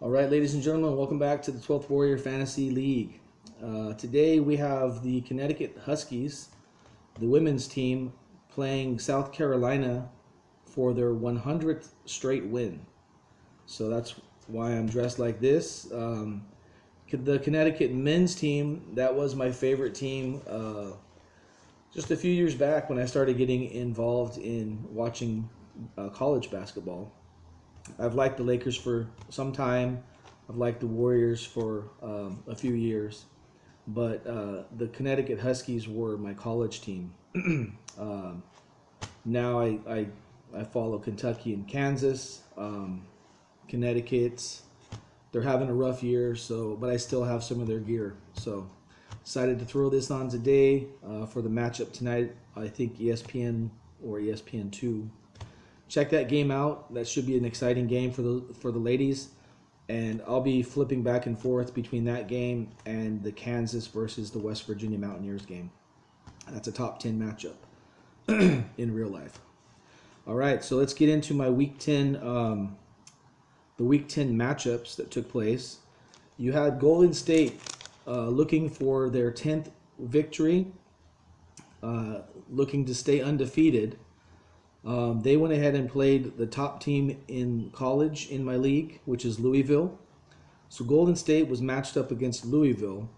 All right, ladies and gentlemen, welcome back to the 12th Warrior Fantasy League. Today we have the Connecticut Huskies, the women's team, playing South Carolina for their 100th straight win. So that's why I'm dressed like this. The Connecticut men's team, that was my favorite team just a few years back when I started getting involved in watching college basketball. I've liked the Lakers for some time. I've liked the Warriors for a few years. But the Connecticut Huskies were my college team. Now I follow Kentucky and Kansas. Connecticut, they're having a rough year, but I still have some of their gear. So decided to throw this on today for the matchup tonight. I think ESPN or ESPN2. Check that game out. That should be an exciting game for the ladies. And I'll be flipping back and forth between that game and the Kansas versus the West Virginia Mountaineers game. That's a top 10 matchup in real life. All right, so let's get into my Week 10, the Week 10 matchups that took place. You had Golden State looking for their 10th victory, looking to stay undefeated. They went ahead and played the top team in college in my league, which is Louisville. So Golden State was matched up against Louisville.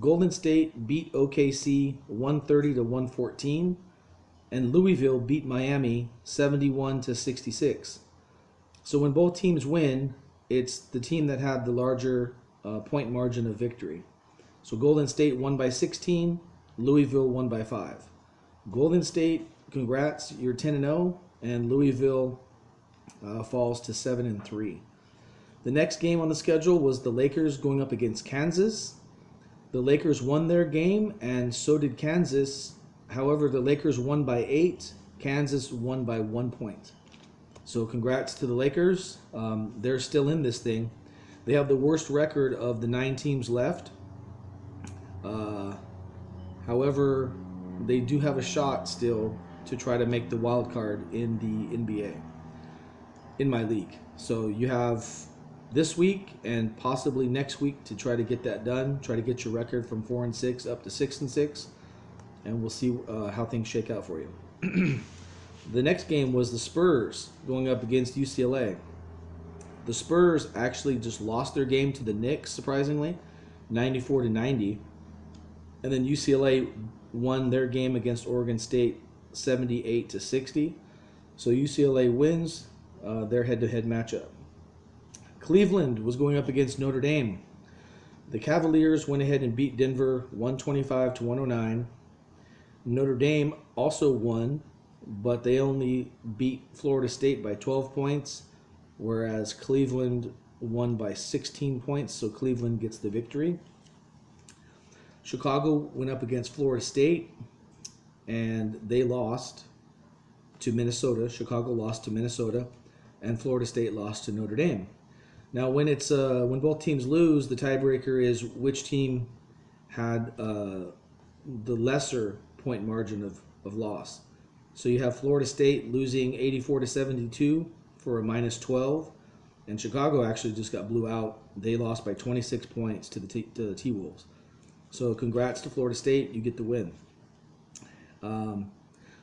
Golden State beat OKC 130-114, and Louisville beat Miami 71-66. So when both teams win, it's the team that had the larger point margin of victory. So Golden State won by 16, Louisville won by 5. Golden State, congrats, you're 10-0, and Louisville falls to 7-3. The next game on the schedule was the Lakers going up against Kansas. The Lakers won their game, and so did Kansas. However, the Lakers won by 8, Kansas won by 1 point. So congrats to the Lakers. They're still in this thing. They have the worst record of the 9 teams left. However, they do have a shot still to try to make the wild card in the NBA, in my league. So you have this week and possibly next week to try to get that done, try to get your record from 4-6 up to 6-6, and we'll see how things shake out for you. The next game was the Spurs going up against UCLA. The Spurs actually just lost their game to the Knicks, surprisingly, 94-90. And then UCLA won their game against Oregon State 78-60. So UCLA wins their head-to-head matchup. Cleveland was going up against Notre Dame. The Cavaliers went ahead and beat Denver 125-109. Notre Dame also won, but they only beat Florida State by 12 points, whereas Cleveland won by 16 points, so Cleveland gets the victory. Chicago went up against Florida State, and they lost to Minnesota. Chicago lost to Minnesota, and Florida State lost to Notre Dame. Now, when both teams lose, the tiebreaker is which team had the lesser point margin of loss. So you have Florida State losing 84-72 for a -12, and Chicago actually just got blew out. They lost by 26 points to the T-Wolves. So congrats to Florida State, you get the win.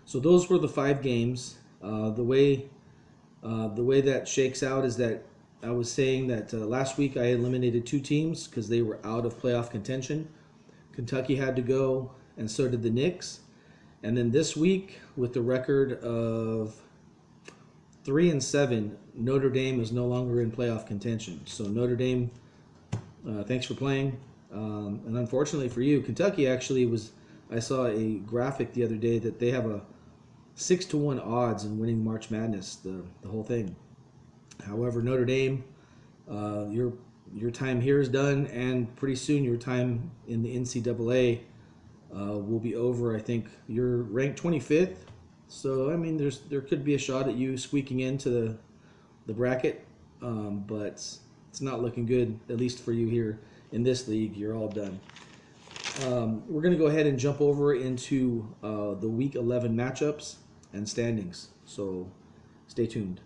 So those were the 5 games. The way that shakes out is that I was saying that last week I eliminated 2 teams because they were out of playoff contention. Kentucky had to go, and so did the Knicks. And then this week, with the record of 3-7, Notre Dame is no longer in playoff contention. So Notre Dame, thanks for playing. And unfortunately for you, Kentucky actually was. I saw a graphic the other day that they have a 6-1 odds in winning March Madness, the whole thing. However, Notre Dame, your time here is done, and pretty soon your time in the NCAA will be over. I think you're ranked 25th, so I mean there could be a shot at you squeaking into the bracket, but it's not looking good, at least for you here in this league. You're all done. We're going to go ahead and jump over into the Week 11 matchups and standings, so stay tuned.